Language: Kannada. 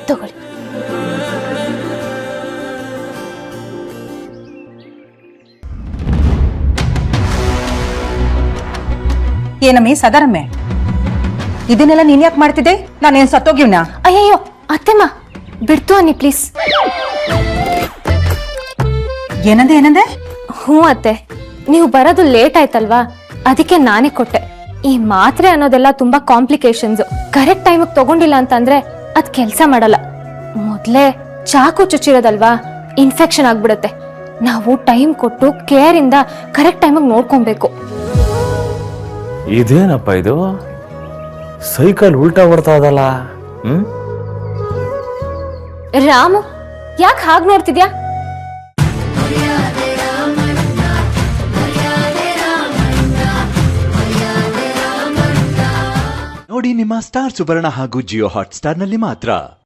ತಗೊಳ್ಳಿ. ಏನಮ್ಮಿ ಸದಾರಮ್ಮೆ, ಇದನ್ನೆಲ್ಲ ನೀನ್ ಯಾಕೆ ಮಾಡ್ತಿದ್ದೆ? ನಾನೇನ್ ಸತ್ತೋಗಿವ್ನಾ? ಅಯ್ಯಯ್ಯೋ ಅತ್ತೆಮ್ಮ, ಬಿಡ್ತು ಅನ್ನಿ ಪ್ಲೀಸ್. ಏನಂದೆ? ಹ್ಞೂ ಅತ್ತೆ, ನೀವು ಬರೋದು ಲೇಟ್ ಆಯ್ತಲ್ವಾ, ಅದಕ್ಕೆ ನಾನೇ ಕೊಟ್ಟೆ. ಈ ಮಾತ್ರೆ ಅನ್ನೋದೆಲ್ಲ ತುಂಬಾ ಕಾಂಪ್ಲಿಕೇಶನ್ಸ್. ಕರೆಕ್ಟ್ ಟೈಮಿಗೆ ತಗೊಂಡಿಲ್ಲ ಅಂತಂದ್ರೆ ಅದ್ ಕೆಲ್ಸ ಮಾಡಲ್ಲ. ಮೊದ್ಲೇ ಚಾಕು ಚುಚ್ಚಿರೋದಲ್ವಾ, ಇನ್ಫೆಕ್ಷನ್ ಆಗ್ಬಿಡುತ್ತೆ. ನಾವು ಟೈಮ್ ಕೊಟ್ಟು ಕೇರ್ ಇಂದ ಕರೆಕ್ಟ್ ಟೈಮಿಗೆ ನೋಡ್ಕೊಬೇಕು. ಇದೇನಪ್ಪ ಇದು, ಸೈಕಲ್ ಉಲ್ಟಾ ಹೊಡ್ತಾ ಇದಲ್ಲ. ರಾಮು, ಯಾಕೆ ಹಾಗೆ ನೋಡ್ತಿದ್ಯಾ? ನೋಡಿ ನಿಮ್ಮ ಸ್ಟಾರ್ ಸುವರ್ಣ ಹಾಗೂ ಜಿಯೋ ಹಾಟ್ ಸ್ಟಾರ್ ನಲ್ಲಿ ಮಾತ್ರ.